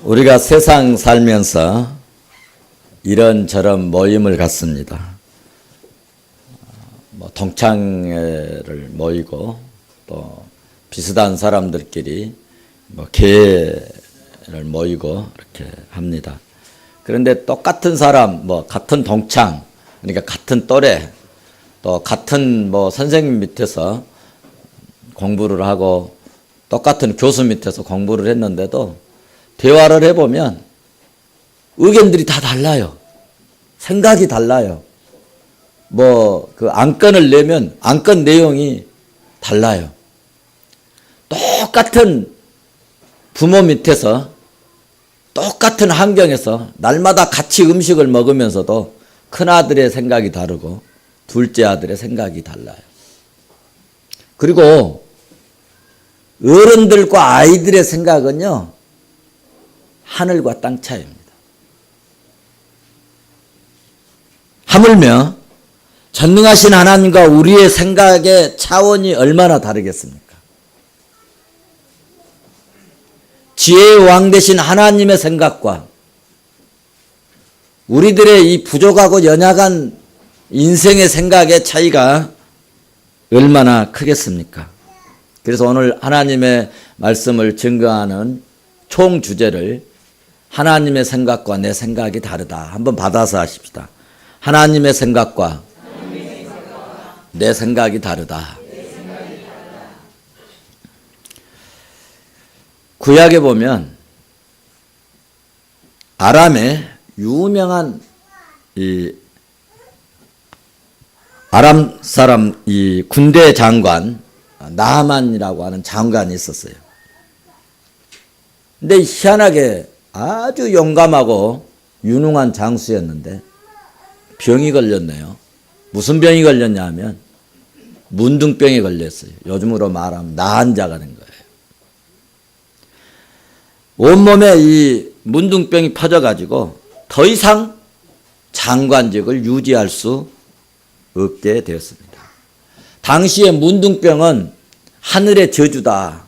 우리가 세상 살면서 이런저런 모임을 갖습니다. 동창회를 모이고 또 비슷한 사람들끼리 계회를 모이고 이렇게 합니다. 그런데 똑같은 사람, 같은 동창, 그러니까 같은 또래, 또 같은 선생님 밑에서 공부를 하고 똑같은 교수 밑에서 공부를 했는데도 대화를 해보면 의견들이 다 달라요. 생각이 달라요. 그 안건을 내면 안건 내용이 달라요. 똑같은 부모 밑에서 똑같은 환경에서 날마다 같이 음식을 먹으면서도 큰아들의 생각이 다르고 둘째 아들의 생각이 달라요. 그리고 어른들과 아이들의 생각은요, 하늘과 땅 차이입니다. 하물며 전능하신 하나님과 우리의 생각의 차원이 얼마나 다르겠습니까? 지혜의 왕 되신 하나님의 생각과 우리들의 이 부족하고 연약한 인생의 생각의 차이가 얼마나 크겠습니까? 그래서 오늘 하나님의 말씀을 증거하는 총 주제를 하나님의 생각과 내 생각이 다르다. 한번 받아서 하십시다. 하나님의 생각과 내 생각이 다르다. 구약에 보면 아람의 유명한 이 아람 사람 이 군대 장관 나하만이라고 하는 장관이 있었어요. 근데 희한하게 아주 용감하고 유능한 장수였는데 병이 걸렸네요. 무슨 병이 걸렸냐 하면 문둥병이 걸렸어요. 요즘으로 말하면 나한자가 된 거예요. 온몸에 이 문둥병이 퍼져가지고 더 이상 장관직을 유지할 수 없게 되었습니다. 당시에 문둥병은 하늘의 저주다.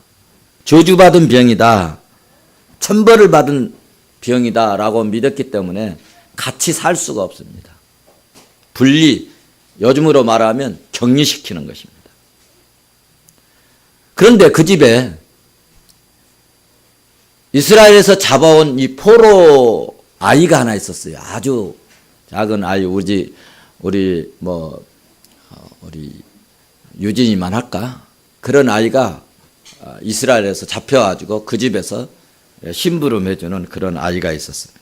저주받은 병이다. 천벌을 받은 병이다 라고 믿었기 때문에 같이 살 수가 없습니다. 분리, 요즘으로 말하면 격리시키는 것입니다. 그런데 그 집에 이스라엘에서 잡아온 이 포로 아이가 하나 있었어요. 아주 작은 아이, 우리 유진이만 할까? 그런 아이가 이스라엘에서 잡혀가지고 그 집에서 심부름해주는 그런 아이가 있었습니다.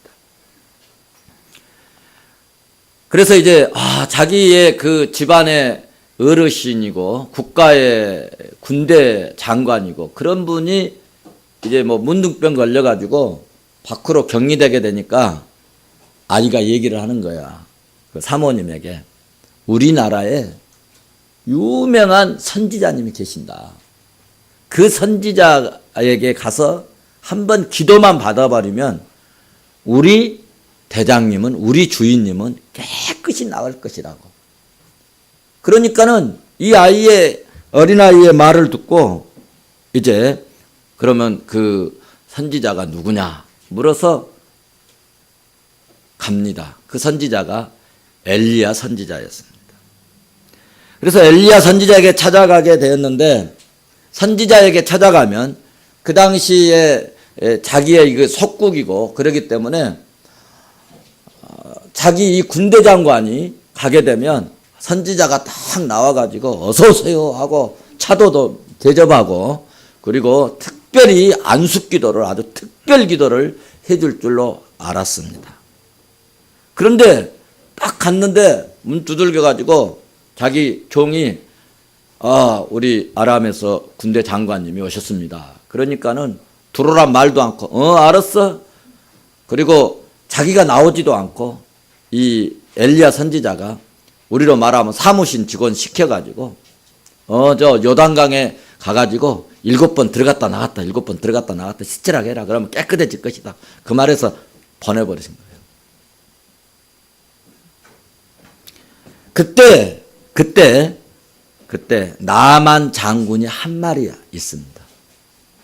그래서 이제 자기의 그 집안의 어르신이고 국가의 군대 장관이고 그런 분이 이제 문둥병 걸려가지고 밖으로 격리되게 되니까 아이가 얘기를 하는 거야. 그 사모님에게 우리나라에 유명한 선지자님이 계신다. 그 선지자에게 가서 한번 기도만 받아버리면 우리 대장님은, 우리 주인님은 깨끗이 나을 것이라고. 그러니까는 이 어린아이의 말을 듣고 이제 그러면 그 선지자가 누구냐 물어서 갑니다. 그 선지자가 엘리야 선지자였습니다. 그래서 엘리야 선지자에게 찾아가게 되었는데 선지자에게 찾아가면 그 당시에 자기의 그 속국이고 그러기 때문에 자기 이 군대 장관이 가게 되면 선지자가 딱 나와가지고 어서 오세요 하고 차도도 대접하고 그리고 특별히 안숙 기도를 아주 특별 기도를 해줄 줄로 알았습니다. 그런데 딱 갔는데 문 두들겨가지고 자기 종이 우리 아람에서 군대 장관님이 오셨습니다. 그러니까는 들어오란 말도 않고 알았어. 그리고 자기가 나오지도 않고 이 엘리야 선지자가 우리로 말하면 사무실 직원 시켜가지고 저 요단강에 가가지고 7번 들어갔다 나갔다 7번 들어갔다 나갔다 시칠하게 해라. 그러면 깨끗해질 것이다. 그 말에서 보내버리신 거예요. 그때 나만 장군이 한 말이 있습니다.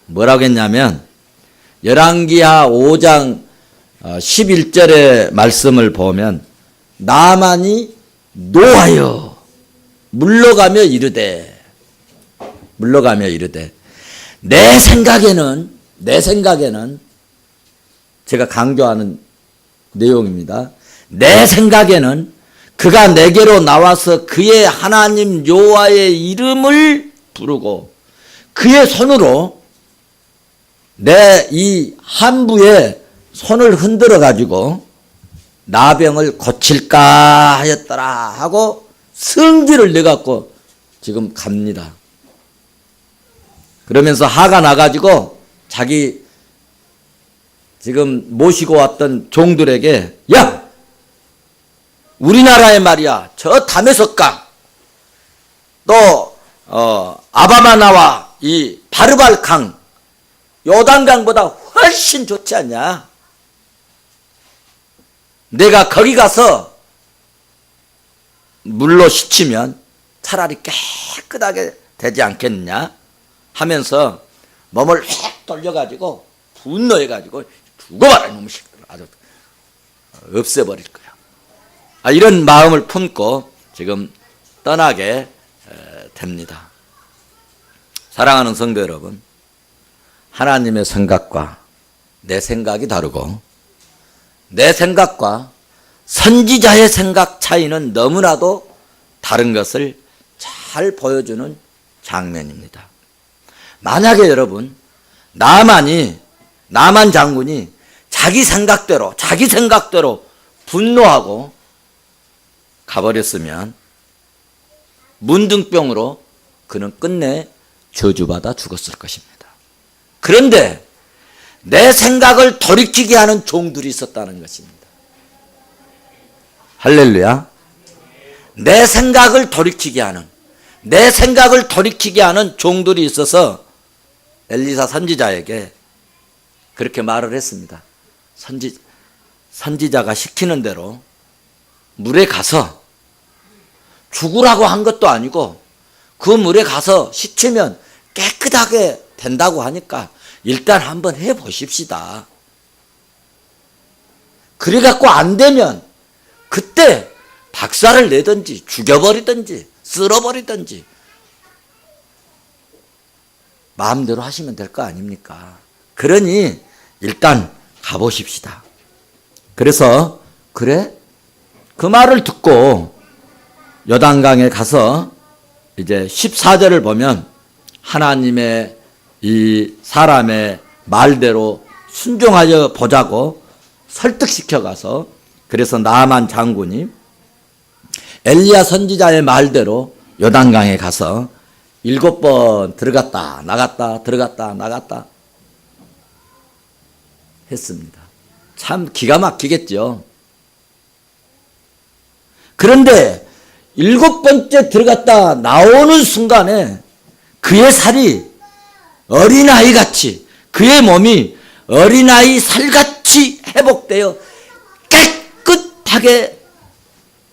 뭐라고 했냐면 열왕기하 5장 11절의 말씀을 보면 나만이 노하여 물러가며 이르되 내 생각에는 제가 강조하는 내용입니다. 내 생각에는 그가 내게로 나와서 그의 하나님 여호와의 이름을 부르고 그의 손으로 내 이 한부에 손을 흔들어 가지고 나병을 고칠까 하였더라 하고 성질을 내갖고 지금 갑니다. 그러면서 화가 나가지고 자기 지금 모시고 왔던 종들에게 야! 우리나라에 말이야 저 다메섹강 또 아바마나와 이 바르발 강 요단강보다 훨씬 좋지 않냐? 내가 거기 가서 물로 씻으면 차라리 깨끗하게 되지 않겠느냐 하면서 몸을 휙 돌려가지고 분노해가지고 죽어봐라 이놈의 새끼들 아주 없애버릴 거야. 이런 마음을 품고 지금 떠나게 됩니다. 사랑하는 성도 여러분, 하나님의 생각과 내 생각이 다르고 내 생각과 선지자의 생각 차이는 너무나도 다른 것을 잘 보여주는 장면입니다. 만약에 여러분 나만 장군이 자기 생각대로 분노하고 가버렸으면 문둥병으로 그는 끝내 저주받아 죽었을 것입니다. 그런데 내 생각을 돌이키게 하는 종들이 있었다는 것입니다. 할렐루야. 내 생각을 돌이키게 하는 종들이 있어서 엘리사 선지자에게 그렇게 말을 했습니다. 선지자가 시키는 대로 물에 가서 죽으라고 한 것도 아니고 그 물에 가서 씻으면 깨끗하게 된다고 하니까 일단 한번 해보십시다. 그래갖고 안 되면 그때 박살을 내든지 죽여버리든지 쓸어버리든지 마음대로 하시면 될 거 아닙니까? 그러니 일단 가보십시다. 그래서 그래? 그 말을 듣고 요단강에 가서 이제 14절을 보면 하나님의 이 사람의 말대로 순종하여 보자고 설득시켜 가서 그래서 나만 장군이 엘리야 선지자의 말대로 요단강에 가서 7번 들어갔다 나갔다 했습니다. 참 기가 막히겠죠. 그런데 7번째 들어갔다 나오는 순간에 그의 살이 어린아이같이 그의 몸이 어린아이 살같이 회복되어 깨끗하게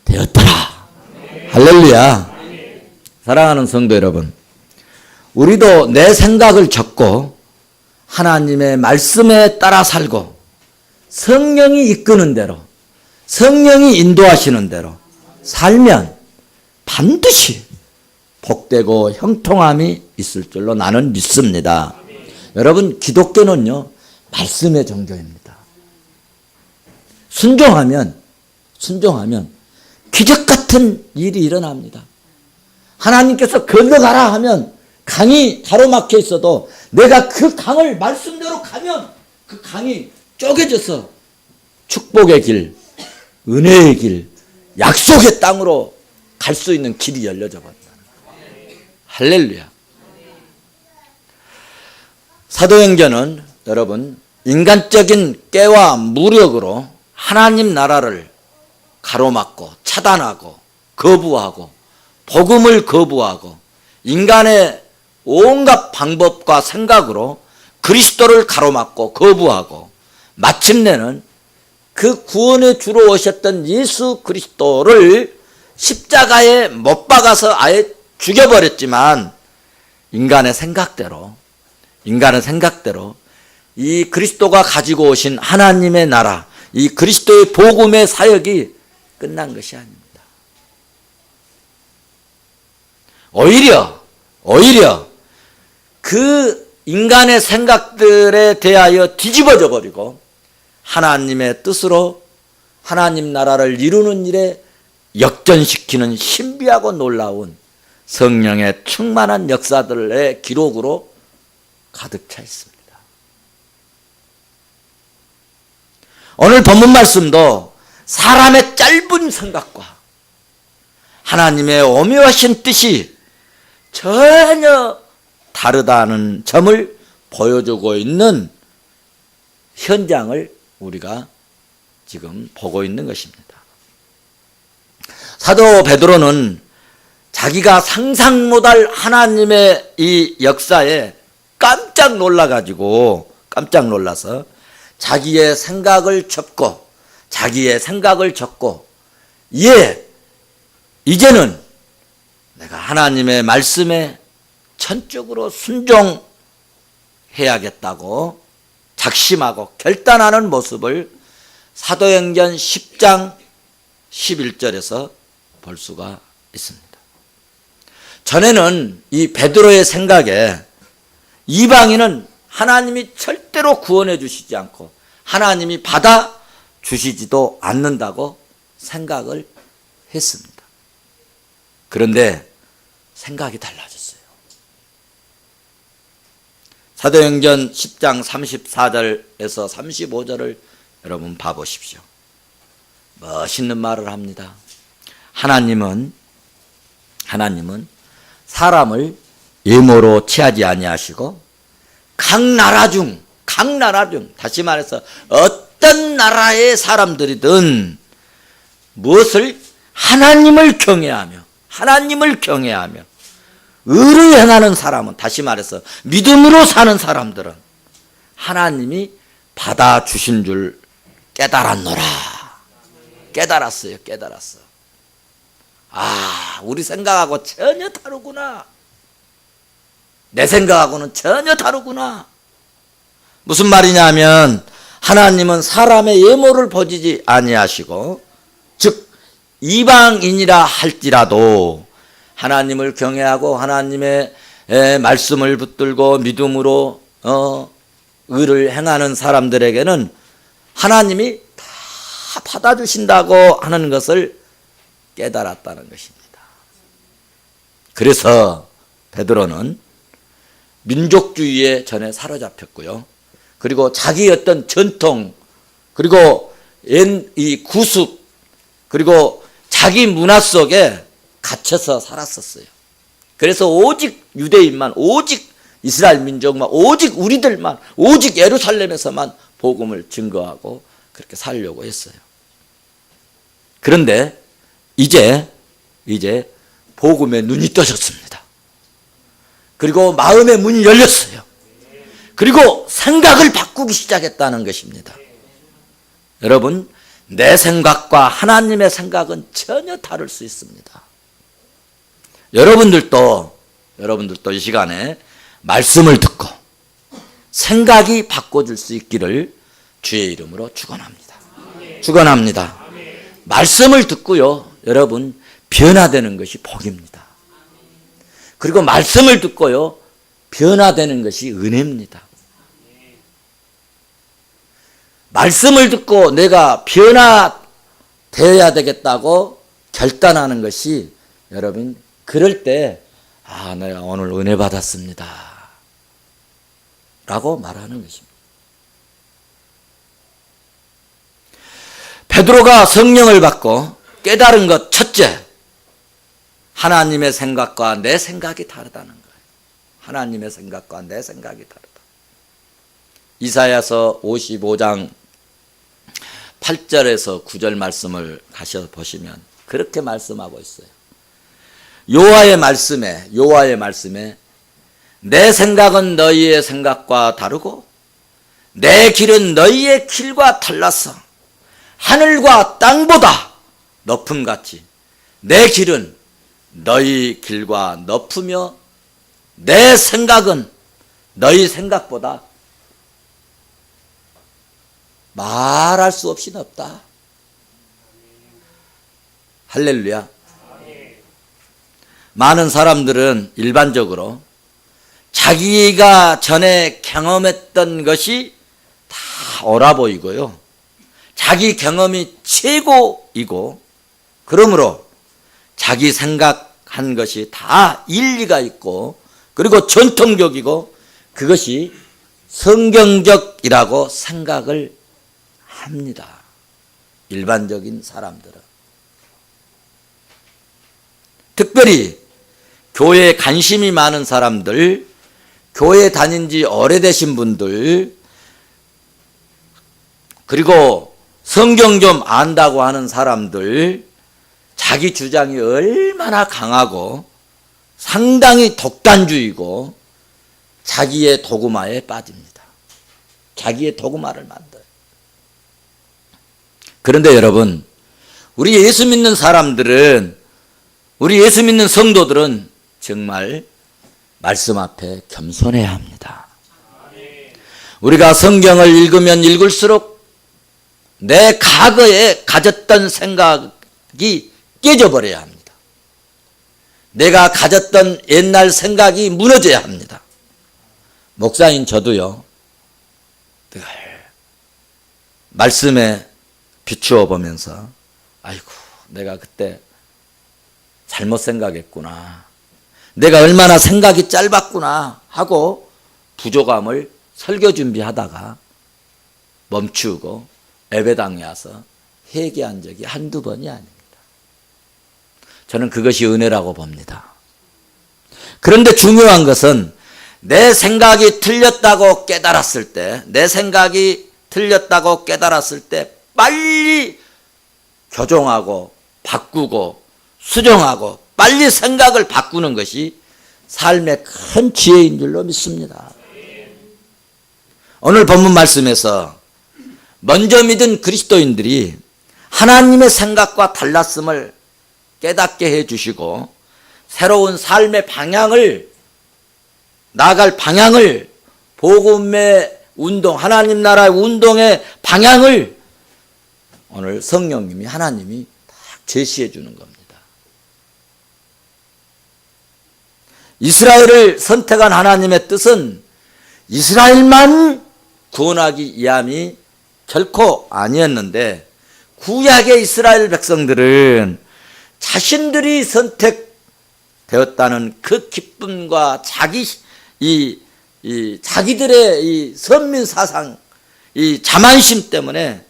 되었더라. 할렐루야. 사랑하는 성도 여러분, 우리도 내 생각을 접고 하나님의 말씀에 따라 살고 성령이 이끄는 대로 성령이 인도하시는 대로 살면 반드시 복되고 형통함이 있을 줄로 나는 믿습니다. 여러분, 기독교는요 말씀의 종교입니다. 순종하면 기적 같은 일이 일어납니다. 하나님께서 건너가라 하면 강이 가로막혀 있어도 내가 그 강을 말씀대로 가면 그 강이 쪼개져서 축복의 길, 은혜의 길, 약속의 땅으로 갈 수 있는 길이 열려져 버린다. 할렐루야. 사도행전은 여러분 인간적인 깨와 무력으로 하나님 나라를 가로막고 차단하고 거부하고 복음을 거부하고 인간의 온갖 방법과 생각으로 그리스도를 가로막고 거부하고 마침내는 그 구원의 주로 오셨던 예수 그리스도를 십자가에 못 박아서 아예 죽여버렸지만 인간의 생각대로 이 그리스도가 가지고 오신 하나님의 나라, 이 그리스도의 복음의 사역이 끝난 것이 아닙니다. 오히려 그 인간의 생각들에 대하여 뒤집어져 버리고 하나님의 뜻으로 하나님 나라를 이루는 일에 역전시키는 신비하고 놀라운 성령의 충만한 역사들의 기록으로 가득 차 있습니다. 오늘 본문 말씀도 사람의 짧은 생각과 하나님의 오묘하신 뜻이 전혀 다르다는 점을 보여주고 있는 현장을 우리가 지금 보고 있는 것입니다. 사도 베드로는 자기가 상상 못할 하나님의 이 역사에 깜짝 놀라서 자기의 생각을 접고 이제는 내가 하나님의 말씀에 전적으로 순종해야겠다고 작심하고 결단하는 모습을 사도행전 10장 11절에서 볼 수가 있습니다. 전에는 이 베드로의 생각에 이방인은 하나님이 절대로 구원해 주시지 않고 하나님이 받아 주시지도 않는다고 생각을 했습니다. 그런데 생각이 달라졌어요. 사도행전 10장 34절에서 35절을 여러분 봐보십시오. 멋있는 말을 합니다. 하나님은 사람을 예모로 취하지 아니하시고 각 나라 중 다시 말해서 어떤 나라의 사람들이든 무엇을 하나님을 경외하며 의를 행하는 사람은, 다시 말해서 믿음으로 사는 사람들은 하나님이 받아주신 줄 깨달았노라. 깨달았어요. 우리 생각하고 전혀 다르구나. 내 생각하고는 전혀 다르구나. 무슨 말이냐면 하나님은 사람의 예모를 보지 아니하시고, 즉 이방인이라 할지라도 하나님을 경외하고 하나님의 말씀을 붙들고 믿음으로 의를 행하는 사람들에게는 하나님이 다 받아주신다고 하는 것을 깨달았다는 것입니다. 그래서 베드로는 민족주의에 전에 사로잡혔고요. 그리고 자기 어떤 전통, 그리고 이 구습, 그리고 자기 문화 속에 갇혀서 살았었어요. 그래서 오직 유대인만, 오직 이스라엘 민족만, 오직 우리들만, 오직 예루살렘에서만 복음을 증거하고 그렇게 살려고 했어요. 그런데 이제 복음의 눈이 떠졌습니다. 그리고 마음의 문이 열렸어요. 그리고 생각을 바꾸기 시작했다는 것입니다. 여러분, 내 생각과 하나님의 생각은 전혀 다를 수 있습니다. 여러분들도 이 시간에 말씀을 듣고 생각이 바꿔질 수 있기를 주의 이름으로 축원합니다. 말씀을 듣고요, 여러분, 변화되는 것이 복입니다. 그리고 말씀을 듣고요, 변화되는 것이 은혜입니다. 말씀을 듣고 내가 변화되어야 되겠다고 결단하는 것이, 여러분, 그럴 때 내가 오늘 은혜 받았습니다 라고 말하는 것입니다. 베드로가 성령을 받고 깨달은 것 첫째, 하나님의 생각과 내 생각이 다르다는 거예요. 하나님의 생각과 내 생각이 다르다. 이사야서 55장 8절에서 9절 말씀을 가셔서 보시면 그렇게 말씀하고 있어요. 여호와의 말씀에 내 생각은 너희의 생각과 다르고 내 길은 너희의 길과 달라서 하늘과 땅보다 높음같이 내 길은 너희 길과 높으며 내 생각은 너희 생각보다 말할 수 없이 높다. 할렐루야. 많은 사람들은 일반적으로 자기가 전에 경험했던 것이 다 옳아 보이고요. 자기 경험이 최고이고, 그러므로 자기 생각한 것이 다 일리가 있고, 그리고 전통적이고, 그것이 성경적이라고 생각을 합니다. 일반적인 사람들은. 특별히 교회에 관심이 많은 사람들, 교회 다닌 지 오래되신 분들, 그리고 성경 좀 안다고 하는 사람들, 자기 주장이 얼마나 강하고 상당히 독단주의고 자기의 도구마에 빠집니다. 자기의 도구마를 만들어요. 그런데 여러분, 우리 예수 믿는 사람들은, 우리 예수 믿는 성도들은 정말 말씀 앞에 겸손해야 합니다. 우리가 성경을 읽으면 읽을수록 내 과거에 가졌던 생각이 깨져버려야 합니다. 내가 가졌던 옛날 생각이 무너져야 합니다. 목사인 저도요, 늘 말씀에 비추어 보면서 아이고, 내가 그때 잘못 생각했구나, 내가 얼마나 생각이 짧았구나 하고 부족함을 설교 준비하다가 멈추고 예배당에 와서 회개한 적이 한두 번이 아닙니다. 저는 그것이 은혜라고 봅니다. 그런데 중요한 것은 내 생각이 틀렸다고 깨달았을 때, 내 생각이 틀렸다고 깨달았을 때 빨리 교정하고 바꾸고 수정하고 빨리 생각을 바꾸는 것이 삶의 큰 지혜인 줄로 믿습니다. 오늘 본문 말씀에서 먼저 믿은 그리스도인들이 하나님의 생각과 달랐음을 깨닫게 해주시고 새로운 삶의 방향을, 나아갈 방향을, 복음의 운동, 하나님 나라의 운동의 방향을 오늘 성령님이, 하나님이 딱 제시해 주는 겁니다. 이스라엘을 선택한 하나님의 뜻은 이스라엘만 구원하기 위함이 결코 아니었는데, 구약의 이스라엘 백성들은 자신들이 선택되었다는 그 기쁨과 자기들의 이 선민 사상, 이 자만심 때문에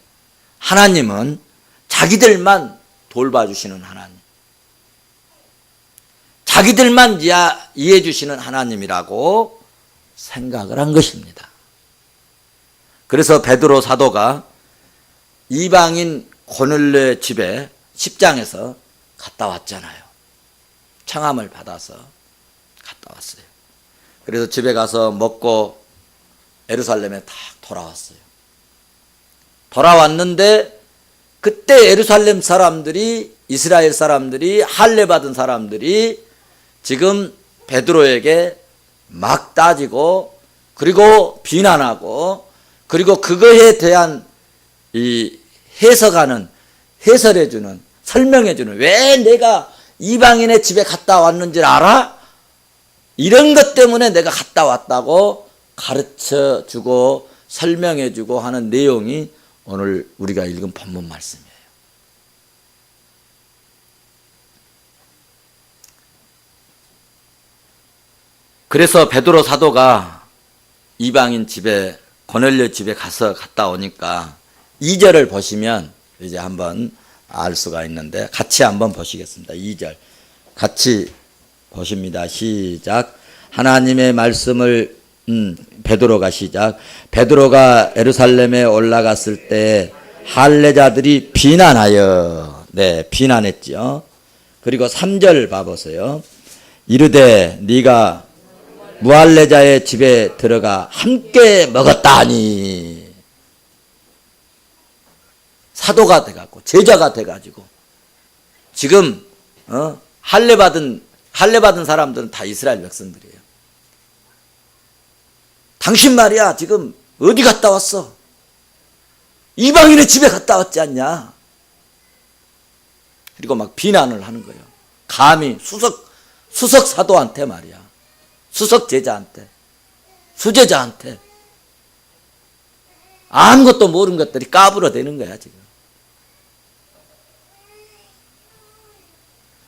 하나님은 자기들만 돌봐주시는 하나님, 자기들만 이해해 주시는 하나님이라고 생각을 한 것입니다. 그래서 베드로 사도가 이방인 고넬료의 집에 10장에서 갔다 왔잖아요. 청함을 받아서 갔다 왔어요. 그래서 집에 가서 먹고 예루살렘에 딱 돌아왔어요. 돌아왔는데 그때 예루살렘 사람들이, 이스라엘 사람들이, 할례 받은 사람들이 지금 베드로에게 막 따지고, 그리고 비난하고, 그리고 그거에 대한 이 해석하는, 해설해주는, 설명해주는, 왜 내가 이방인의 집에 갔다 왔는지 알아? 이런 것 때문에 내가 갔다 왔다고 가르쳐주고 설명해주고 하는 내용이 오늘 우리가 읽은 본문 말씀이에요. 그래서 베드로 사도가 이방인 집에, 고넬료 집에 갔다 오니까 2절을 보시면 이제 한번 알 수가 있는데, 같이 한번 보시겠습니다. 2절 같이 보십니다. 시작. 하나님의 말씀을 베드로가 시작. 베드로가 예루살렘에 올라갔을 때 할례자들이 비난하여, 비난했죠. 그리고 3절 봐보세요. 이르되 네가 무할례자의 집에 들어가 함께 먹었다니. 사도가 돼갖고, 제자가 돼가지고, 지금 할례 받은 사람들은 다 이스라엘 백성들이에요. 당신 말이야 지금 어디 갔다 왔어? 이방인의 집에 갔다 왔지 않냐. 그리고 막 비난을 하는 거예요. 감히 수석 사도한테 말이야. 수석 제자한테, 수제자한테 아무것도 모르는 것들이 까불어대는 거야 지금.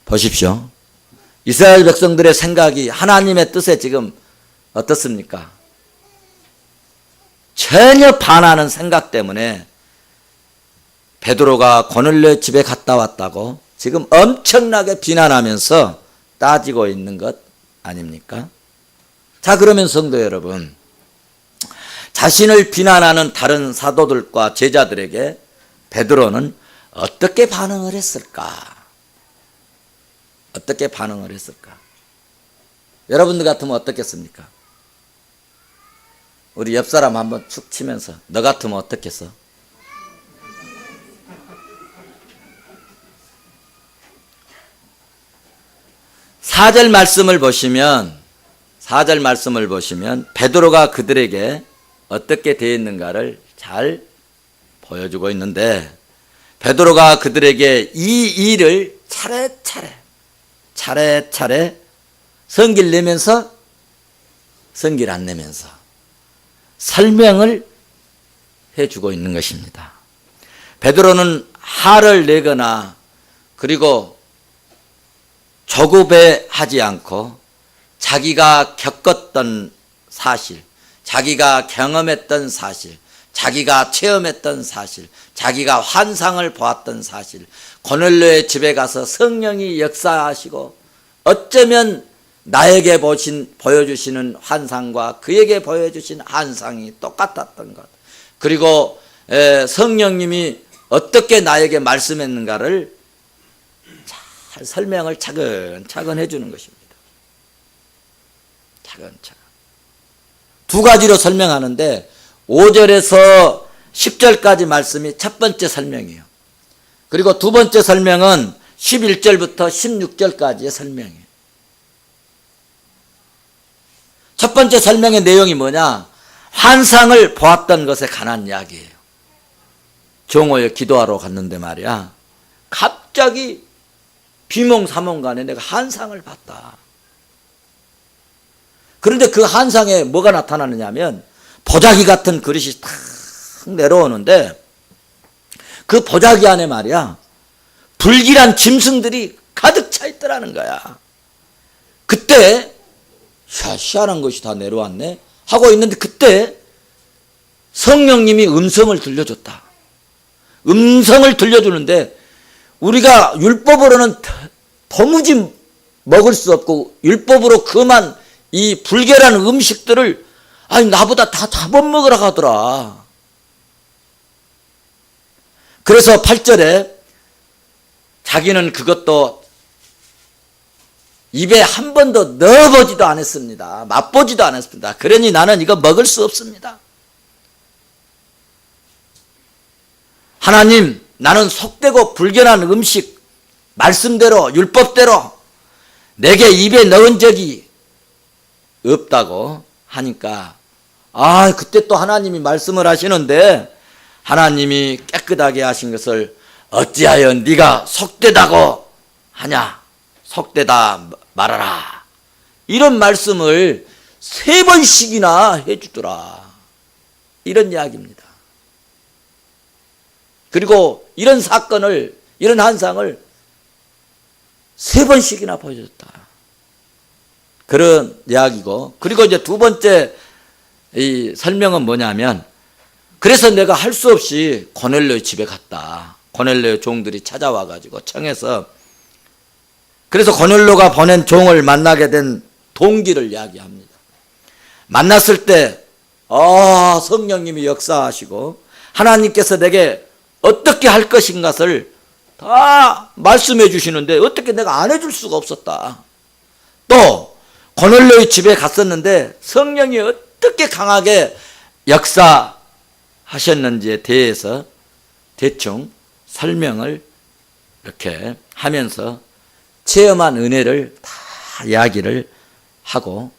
보십시오. 이스라엘 백성들의 생각이 하나님의 뜻에 지금 어떻습니까? 전혀 반하는 생각 때문에 베드로가 고넬료 집에 갔다 왔다고 지금 엄청나게 비난하면서 따지고 있는 것 아닙니까? 자, 그러면 성도 여러분, 자신을 비난하는 다른 사도들과 제자들에게 베드로는 어떻게 반응을 했을까? 어떻게 반응을 했을까? 여러분들 같으면 어떻겠습니까? 우리 옆 사람 한번 축 치면서 너 같으면 어떻겠어? 사절 말씀을 보시면 베드로가 그들에게 어떻게 대했는가를 잘 보여주고 있는데, 베드로가 그들에게 이 일을 차례차례 성기를 내면서 성기를 안 내면서 설명을 해주고 있는 것입니다. 베드로는 화를 내거나 그리고 조급해하지 않고 자기가 겪었던 사실, 자기가 경험했던 사실, 자기가 체험했던 사실, 자기가 환상을 보았던 사실, 고넬료의 집에 가서 성령이 역사하시고 어쩌면 나에게 보여주시는 환상과 그에게 보여주신 환상이 똑같았던 것, 그리고 성령님이 어떻게 나에게 말씀했는가를 잘 설명을 차근차근 해주는 것입니다. 차근차근. 두 가지로 설명하는데 5절에서 10절까지 말씀이 첫 번째 설명이에요. 그리고 두 번째 설명은 11절부터 16절까지의 설명이에요. 첫 번째 설명의 내용이 뭐냐? 환상을 보았던 것에 관한 이야기예요. 종호에 기도하러 갔는데 말이야, 갑자기 비몽사몽간에 내가 환상을 봤다. 그런데 그 환상에 뭐가 나타나느냐면 보자기 같은 그릇이 탁 내려오는데 그 보자기 안에 말이야 불길한 짐승들이 가득 차 있더라는 거야. 그때 희한한 것이 다 내려왔네 하고 있는데 그때 성령님이 음성을 들려줬다. 음성을 들려주는데 우리가 율법으로는 도무지 먹을 수 없고 율법으로 그만 이 불결한 음식들을 나보다 다 잡아먹으라 하더라. 그래서 8절에 자기는 그것도 입에 한 번도 넣어보지도 않았습니다. 맛보지도 않았습니다. 그러니 나는 이거 먹을 수 없습니다. 하나님, 나는 속되고 불결한 음식 말씀대로 율법대로 내게 입에 넣은 적이 없다고 하니까 그때 또 하나님이 말씀을 하시는데, 하나님이 깨끗하게 하신 것을 어찌하여 네가 속되다고 하냐, 속되다 말아라, 이런 말씀을 3번씩이나 해주더라, 이런 이야기입니다. 그리고 이런 사건을, 이런 환상을 3번씩이나 보여줬다, 그런 이야기고, 그리고 이제 두 번째 이 설명은 뭐냐면, 그래서 내가 할 수 없이 고넬료의 집에 갔다. 고넬료의 종들이 찾아와 가지고 청해서, 그래서 고넬료가 보낸 종을 만나게 된 동기를 이야기합니다. 만났을 때 성령님이 역사하시고 하나님께서 내게 어떻게 할 것인가를 다 말씀해 주시는데 어떻게 내가 안 해줄 수가 없었다. 또 고넬료의 집에 갔었는데 성령이 어떻게 강하게 역사하셨는지에 대해서 대충 설명을 이렇게 하면서 체험한 은혜를 다 이야기를 하고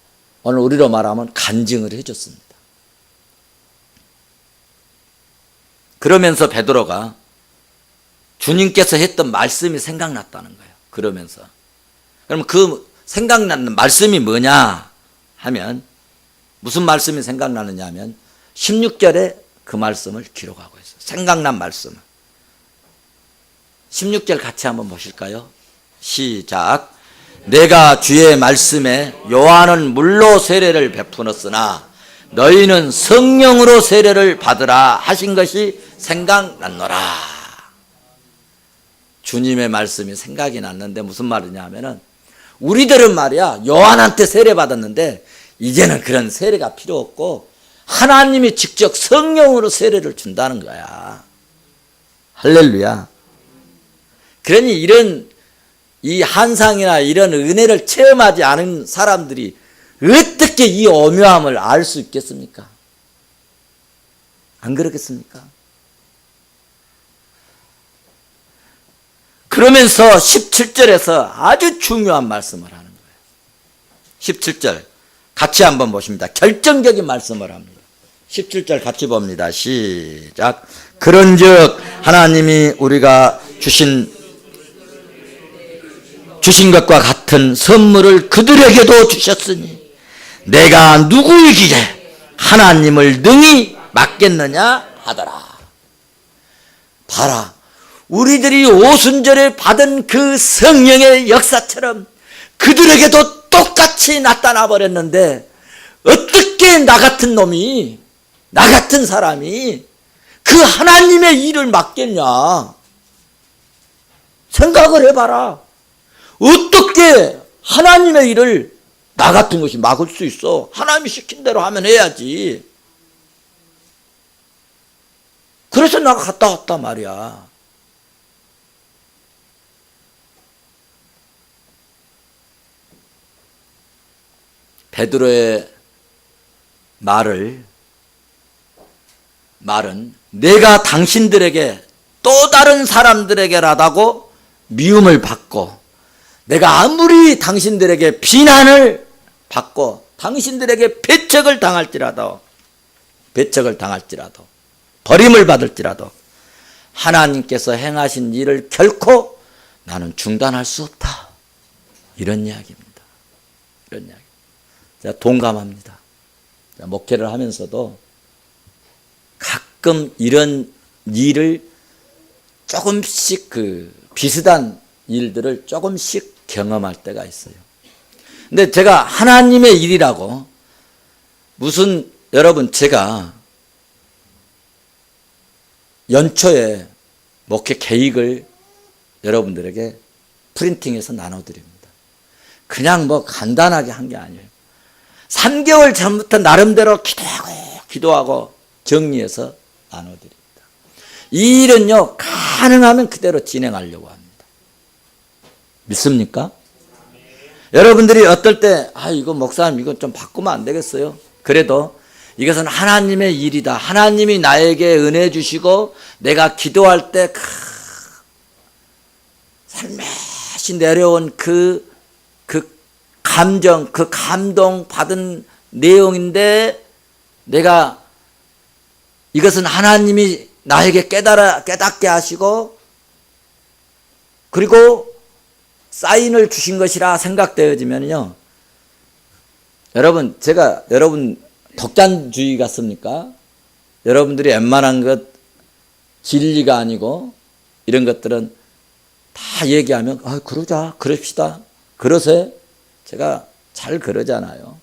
오늘 우리로 말하면 간증을 해줬습니다. 그러면서 베드로가 주님께서 했던 말씀이 생각났다는 거예요. 그러면서. 그럼 그 생각나는 말씀이 뭐냐 하면, 무슨 말씀이 생각나느냐 하면 16절에 그 말씀을 기록하고 있어요. 생각난 말씀을. 16절 같이 한번 보실까요? 시작. 내가 주의 말씀에 요한은 물로 세례를 베푸었으나 너희는 성령으로 세례를 받으라 하신 것이 생각났노라. 주님의 말씀이 생각이 났는데 무슨 말이냐 하면은, 우리들은 말이야 요한한테 세례 받았는데 이제는 그런 세례가 필요 없고 하나님이 직접 성령으로 세례를 준다는 거야. 할렐루야. 그러니 이런 이 한상이나 이런 은혜를 체험하지 않은 사람들이 어떻게 이 오묘함을 알 수 있겠습니까? 안 그렇겠습니까? 그러면서 17절에서 아주 중요한 말씀을 하는 거예요. 17절 같이 한번 보십니다. 결정적인 말씀을 합니다. 17절 같이 봅니다. 시작. 그런즉 하나님이 우리가 주신 것과 같은 선물을 그들에게도 주셨으니 내가 누구이기에 하나님을 능히 맡겠느냐 하더라. 봐라, 우리들이 오순절에 받은 그 성령의 역사처럼 그들에게도 똑같이 나타나 버렸는데, 어떻게 나 같은 놈이, 나 같은 사람이 그 하나님의 일을 맡겠냐? 생각을 해봐라. 어떻게 하나님의 일을 나 같은 것이 막을 수 있어? 하나님이 시킨 대로 하면 해야지. 그래서 나가 갔다 왔단 말이야. 베드로의 말은 내가 당신들에게 또 다른 사람들에게라도 미움을 받고, 내가 아무리 당신들에게 비난을 받고 당신들에게 배척을 당할지라도 버림을 받을지라도 하나님께서 행하신 일을 결코 나는 중단할 수 없다. 이런 이야기입니다. 이런 이야기. 제가 동감합니다. 목회를 하면서도 가끔 이런 일을 조금씩 비슷한 일들을 조금씩 경험할 때가 있어요. 근데 제가 하나님의 일이라고 여러분 제가 연초에 목회 계획을 여러분들에게 프린팅해서 나눠드립니다. 그냥 간단하게 한 게 아니에요. 3개월 전부터 나름대로 기도하고 정리해서 나눠드립니다. 이 일은요, 가능하면 그대로 진행하려고 합니다. 믿습니까? 여러분들이 어떨 때, 이거 목사님 이건 좀 바꾸면 안 되겠어요? 그래도 이것은 하나님의 일이다. 하나님이 나에게 은혜 주시고 내가 기도할 때 살며시 내려온 그 감정, 그 감동 받은 내용인데, 내가 이것은 하나님이 나에게 깨닫게 하시고 그리고 사인을 주신 것이라 생각되어지면요, 여러분 독단주의 같습니까? 여러분들이 웬만한 것 진리가 아니고 이런 것들은 다 얘기하면 그럽시다, 그러세. 제가 잘 그러잖아요.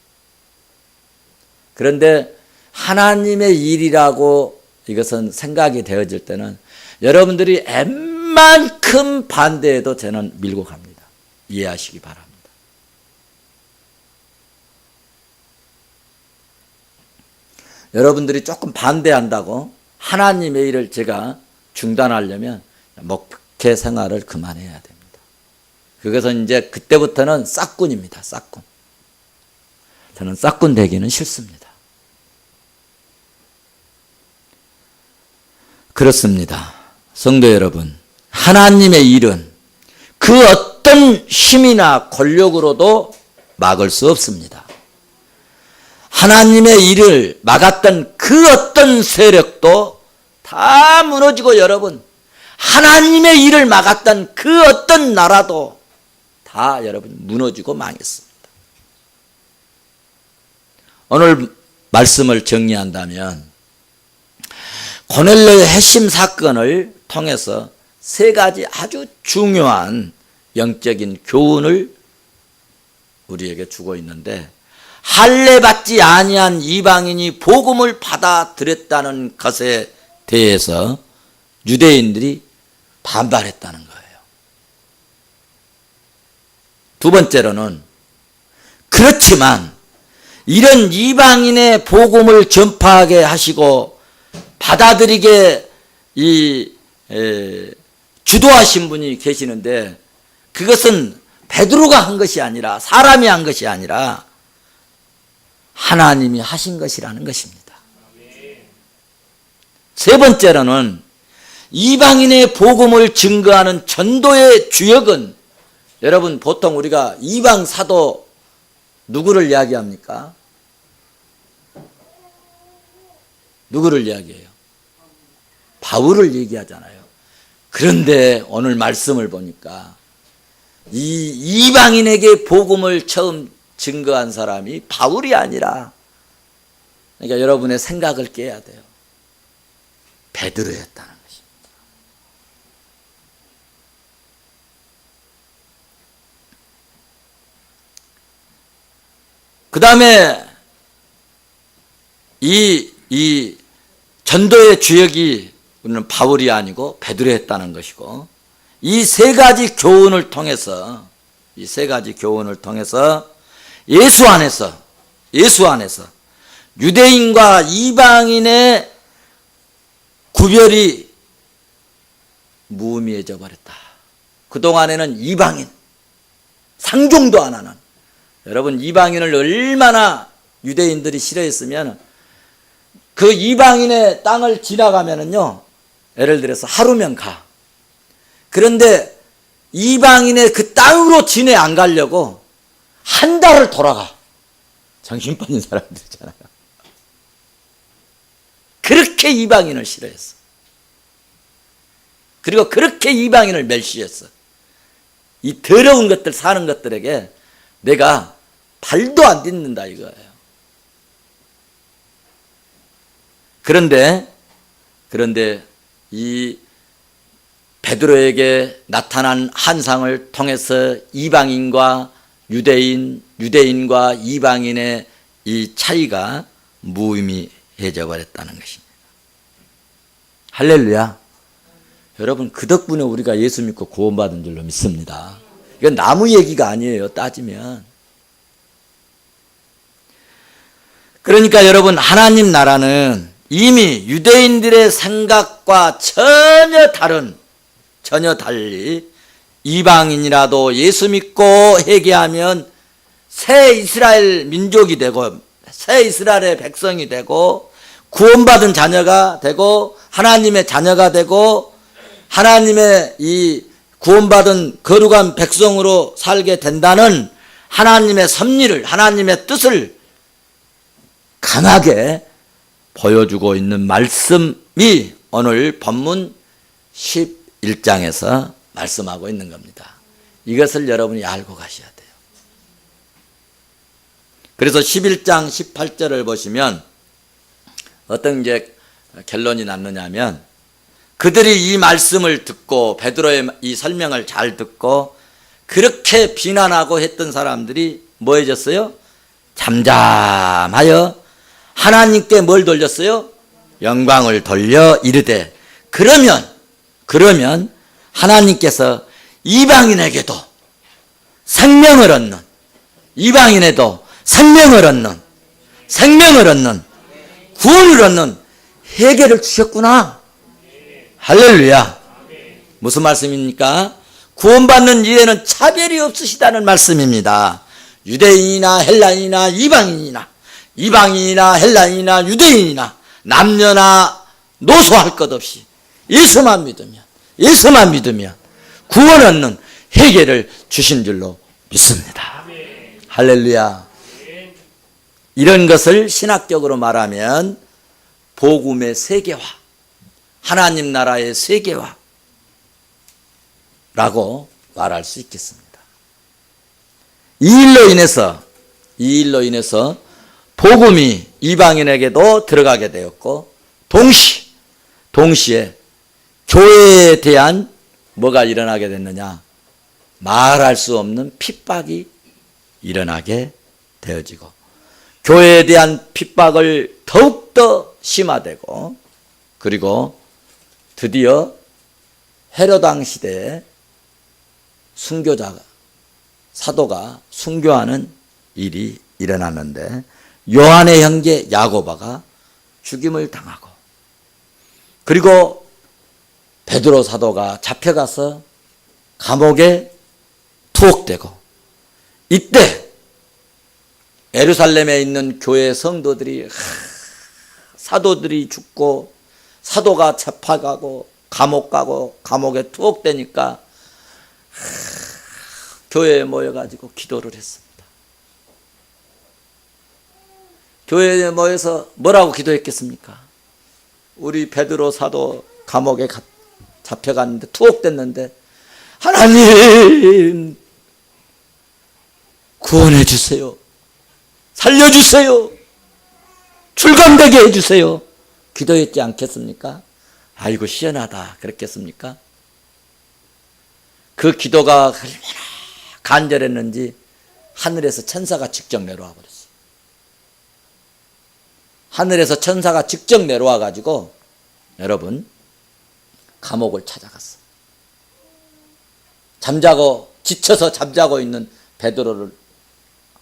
그런데 하나님의 일이라고 이것은 생각이 되어질 때는 여러분들이 웬만큼 반대해도 저는 밀고 갑니다. 이해하시기 바랍니다. 여러분들이 조금 반대한다고 하나님의 일을 제가 중단하려면 목회 생활을 그만해야 됩니다. 그것은 이제 그때부터는 싹군입니다. 싹군. 저는 싹군 되기는 싫습니다. 그렇습니다. 성도 여러분, 하나님의 일은 그 어떤 힘이나 권력으로도 막을 수 없습니다. 하나님의 일을 막았던 그 어떤 세력도 다 다 무너지고 여러분 하나님의 일을 막았던 그 어떤 나라도 다 여러분 무너지고 망했습니다. 오늘 말씀을 정리한다면 고넬료의 핵심 사건을 통해서 세 가지 아주 중요한 영적인 교훈을 우리에게 주고 있는데, 할례받지 아니한 이방인이 복음을 받아들였다는 것에 대해서 유대인들이 반발했다는 거예요. 두 번째로는 그렇지만 이런 이방인의 복음을 전파하게 하시고 받아들이게 주도하신 분이 계시는데, 그것은 베드로가 한 것이 아니라, 사람이 한 것이 아니라 하나님이 하신 것이라는 것입니다. 세 번째로는 이방인의 복음을 증거하는 전도의 주역은, 여러분 보통 우리가 이방 사도 누구를 이야기합니까? 누구를 이야기해요? 바울을 얘기하잖아요. 그런데 오늘 말씀을 보니까 이 이방인에게 복음을 처음 증거한 사람이 바울이 아니라, 그러니까 여러분의 생각을 깨야 돼요. 베드로였다는 것입니다. 그 다음에 이 전도의 주역이 우리는 바울이 아니고 베드로였다는 것이고, 이 세 가지 교훈을 통해서 예수 안에서 유대인과 이방인의 구별이 무의미해져 버렸다. 그동안에는 이방인, 상종도 안 하는, 여러분 이방인을 얼마나 유대인들이 싫어했으면, 그 이방인의 땅을 지나가면은요, 예를 들어서 하루면 가. 그런데 이방인의 그 땅으로 지내 안 가려고 한 달을 돌아가. 정신 빠진 사람들이잖아요. 그렇게 이방인을 싫어했어. 그리고 그렇게 이방인을 멸시했어. 이 더러운 것들 사는 것들에게 내가 발도 안 딛는다 이거예요. 그런데 이 베드로에게 나타난 환상을 통해서 이방인과 유대인과 이방인의 이 차이가 무의미해져 버렸다는 것입니다. 할렐루야. 여러분 그 덕분에 우리가 예수 믿고 구원받은 줄로 믿습니다. 이건 나무 얘기가 아니에요, 따지면. 그러니까 여러분, 하나님 나라는 이미 유대인들의 생각과 전혀 달리 이방인이라도 예수 믿고 회개하면 새 이스라엘 민족이 되고 새 이스라엘의 백성이 되고 구원받은 자녀가 되고 하나님의 자녀가 되고 하나님의 이 구원받은 거룩한 백성으로 살게 된다는 하나님의 섭리를, 하나님의 뜻을 강하게 보여주고 있는 말씀이 오늘 본문 11장에서 말씀하고 있는 겁니다. 이것을 여러분이 알고 가셔야 돼요. 그래서 11장 18절을 보시면 어떤 이제 결론이 났느냐면, 그들이 이 말씀을 듣고 베드로의 이 설명을 잘 듣고 그렇게 비난하고 했던 사람들이 뭐 해졌어요? 잠잠하여 하나님께 뭘 돌렸어요? 영광을 돌려 이르되, 그러면 하나님께서 이방인에게도 생명을 얻는, 이방인에도 생명을 얻는 구원을 얻는 회개를 주셨구나. 할렐루야. 무슨 말씀입니까? 구원받는 일에는 차별이 없으시다는 말씀입니다. 유대인이나 헬라인이나 이방인이나 헬라인이나 유대인이나 남녀나 노소할 것 없이 예수만 믿으면 구원 얻는 회개를 주신 줄로 믿습니다. 할렐루야. 이런 것을 신학적으로 말하면 복음의 세계화, 하나님 나라의 세계화 라고 말할 수 있겠습니다. 이 일로 인해서 복음이 이방인에게도 들어가게 되었고, 동시에 교회에 대한 뭐가 일어나게 됐느냐? 말할 수 없는 핍박이 일어나게 되어지고, 교회에 대한 핍박을 더욱더 심화되고, 그리고 드디어 헤로당 시대에 순교자가, 사도가 순교하는 일이 일어났는데, 요한의 형제 야고보가 죽임을 당하고, 그리고 베드로 사도가 잡혀가서 감옥에 투옥되고, 이때 예루살렘에 있는 교회 성도들이, 사도들이 죽고 사도가 잡혀가고 감옥 가고 감옥에 투옥되니까 교회에 모여가지고 기도를 했습니다. 교회에 모여서 뭐라고 기도했겠습니까? 우리 베드로 사도 감옥에 잡혀갔는데, 투옥됐는데, 하나님 구원해 주세요. 살려주세요. 출감되게 해주세요. 기도했지 않겠습니까? 아이고 시원하다 그랬겠습니까? 그 기도가 얼마나 간절했는지 하늘에서 천사가 직접 내려와 버렸어요. 하늘에서 천사가 직접 내려와 가지고 여러분 감옥을 찾아갔어. 지쳐서 잠자고 있는 베드로를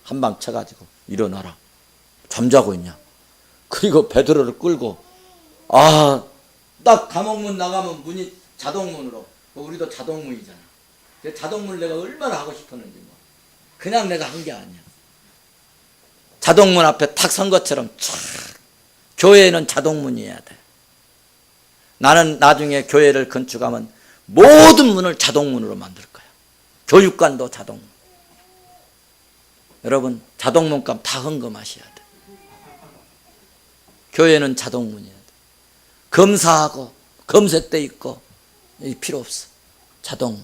한 방 쳐가지고 일어나라. 잠자고 있냐? 그리고 베드로를 끌고, 딱 감옥문 나가면 문이 자동문으로, 우리도 자동문이잖아. 자동문 내가 얼마나 하고 싶었는지 뭐. 그냥 내가 한 게 아니야. 자동문 앞에 탁 선 것처럼 촥. 교회는 자동문이어야 돼. 나는 나중에 교회를 건축하면 모든 문을 자동문으로 만들 거야. 교육관도 자동문. 여러분 자동문값 다 헌금하셔야 돼. 교회는 자동문이어야 돼. 검사하고 검색대 있고 필요 없어. 자동문.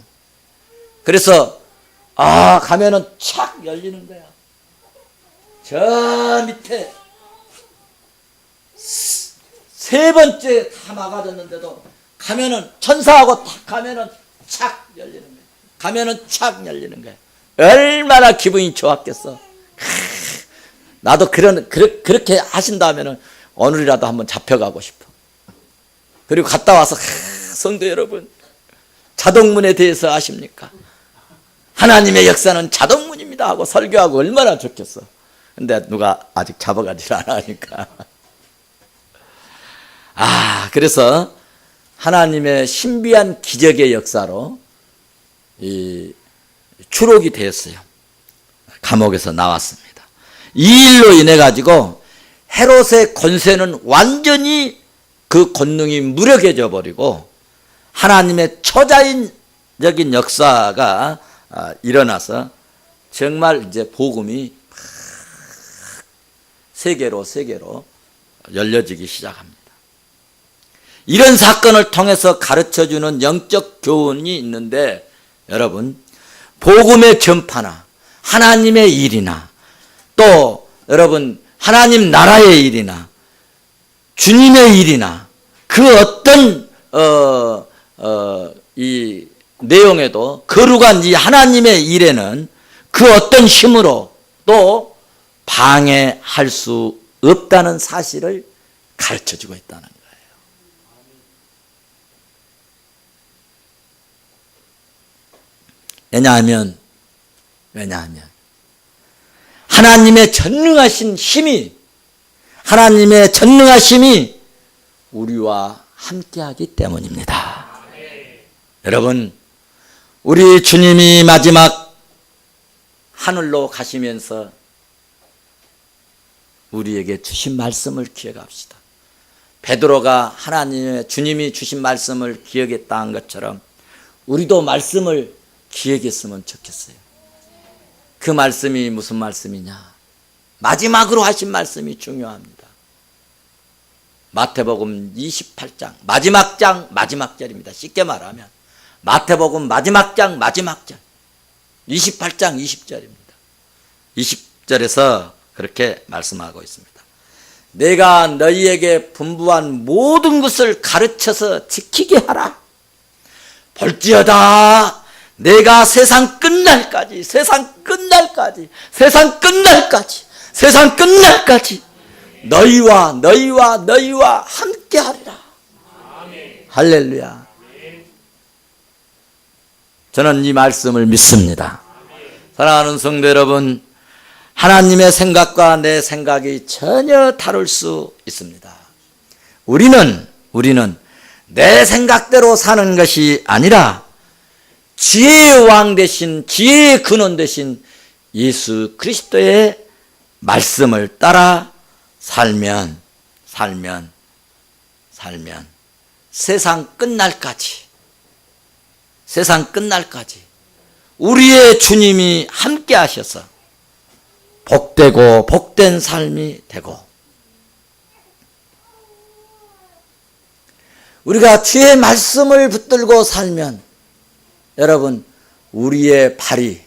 그래서 가면은 착 열리는 거야. 저 밑에 세 번째 다 막아졌는데도 가면은 천사하고 탁 가면은 착 열리는 거야. 가면은 착 열리는 거야. 얼마나 기분이 좋았겠어. 나도 그렇게 하신다면은 오늘이라도 한번 잡혀가고 싶어. 그리고 갔다 와서 성도 여러분, 자동문에 대해서 아십니까? 하나님의 역사는 자동문입니다 하고 설교하고 얼마나 좋겠어. 근데 누가 아직 잡아가지를 안 하니까. 그래서 하나님의 신비한 기적의 역사로 이 추록이 되었어요. 감옥에서 나왔습니다. 이 일로 인해 가지고 헤롯의 권세는 완전히 그 권능이 무력해져 버리고 하나님의 초자연적인 역사가 일어나서 정말 이제 복음이 세계로 열려지기 시작합니다. 이런 사건을 통해서 가르쳐주는 영적 교훈이 있는데, 여러분 복음의 전파나 하나님의 일이나 또 여러분 하나님 나라의 일이나 주님의 일이나 그 어떤 이 내용에도 거룩한 이 하나님의 일에는 그 어떤 힘으로 또 방해할 수 없다는 사실을 가르쳐주고 있다는 거예요. 왜냐하면 하나님의 전능하신 힘이 우리와 함께하기 때문입니다. 여러분, 우리 주님이 마지막 하늘로 가시면서 우리에게 주신 말씀을 기억합시다. 베드로가 주님이 주신 말씀을 기억했다 한 것처럼 우리도 말씀을 기억했으면 좋겠어요. 그 말씀이 무슨 말씀이냐? 마지막으로 하신 말씀이 중요합니다. 마태복음 28장 마지막 장 마지막 절입니다. 쉽게 말하면 마태복음 마지막 장 마지막 절 28장 20절입니다. 20절에서 그렇게 말씀하고 있습니다. 내가 너희에게 분부한 모든 것을 가르쳐서 지키게 하라. 볼지어다 내가 세상 끝날까지 너희와 함께 하리라. 할렐루야. 저는 이 말씀을 믿습니다. 사랑하는 성도 여러분, 하나님의 생각과 내 생각이 전혀 다를 수 있습니다. 우리는 내 생각대로 사는 것이 아니라 지혜의 왕 되신, 지혜의 근원 되신 예수 그리스도의 말씀을 따라 살면 세상 끝날까지 우리의 주님이 함께 하셔서 복되고 복된 삶이 되고, 우리가 주의 말씀을 붙들고 살면 여러분 우리의 발이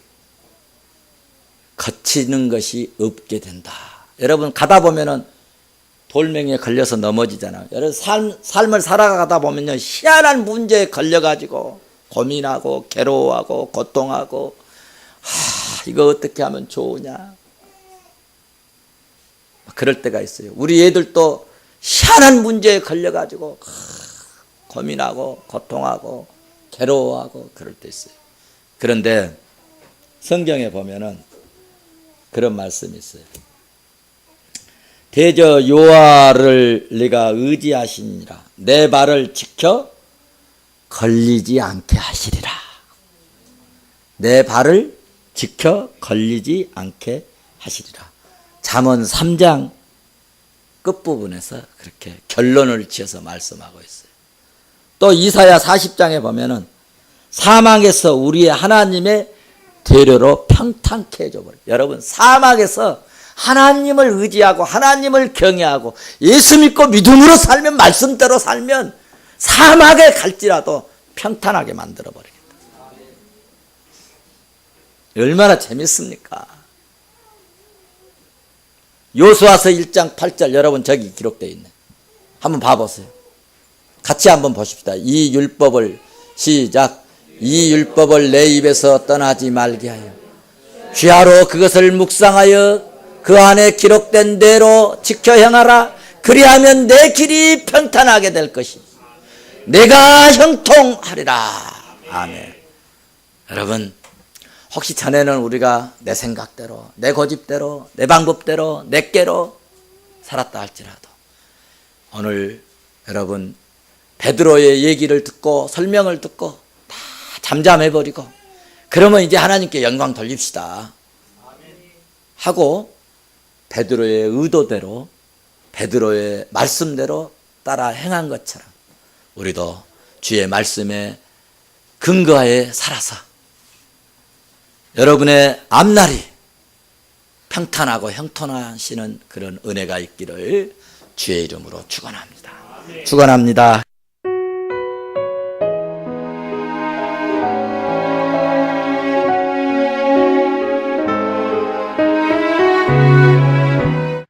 거치는 것이 없게 된다. 여러분 가다 보면은 돌멩이에 걸려서 넘어지잖아요. 여러분 삶을 살아가다 보면요 희한한 문제에 걸려가지고 고민하고 괴로워하고 고통하고 이거 어떻게 하면 좋으냐 그럴 때가 있어요. 우리 애들도 희한한 문제에 걸려가지고 고민하고 고통하고 괴로워하고 그럴 때 있어요. 그런데 성경에 보면은 그런 말씀이 있어요. 대저 여호와를 네가 의지하시니라 내 발을 지켜 걸리지 않게 하시리라. 내 발을 지켜 걸리지 않게 하시리라. 잠언 3장 끝부분에서 그렇게 결론을 지어서 말씀하고 있어요. 또 이사야 40장에 보면은 사막에서 우리의 하나님의 대려로 평탄케 해줘버려요. 여러분 사막에서 하나님을 의지하고 하나님을 경외하고 예수 믿고 믿음으로 살면, 말씀대로 살면 사막에 갈지라도 평탄하게 만들어버리겠다. 얼마나 재밌습니까? 요수아서 1장 8절 여러분 저기 기록되어 있네. 한번 봐보세요. 같이 한번 보십시다. 이 율법을 시작. 이 율법을 내 입에서 떠나지 말게 하여 주야로 그것을 묵상하여 그 안에 기록된 대로 지켜 행하라. 그리하면 내 길이 평탄하게 될 것이니 내가 형통하리라. 아멘. 여러분 혹시 전에는 우리가 내 생각대로 내 고집대로 내 방법대로 내께로 살았다 할지라도 오늘 여러분 베드로의 얘기를 듣고 설명을 듣고 다 잠잠해버리고 그러면 이제 하나님께 영광 돌립시다 하고 베드로의 의도대로 베드로의 말씀대로 따라 행한 것처럼 우리도 주의 말씀에 근거하에 살아서 여러분의 앞날이 평탄하고 형통하시는 그런 은혜가 있기를 주의 이름으로 축원합니다. 축원합니다.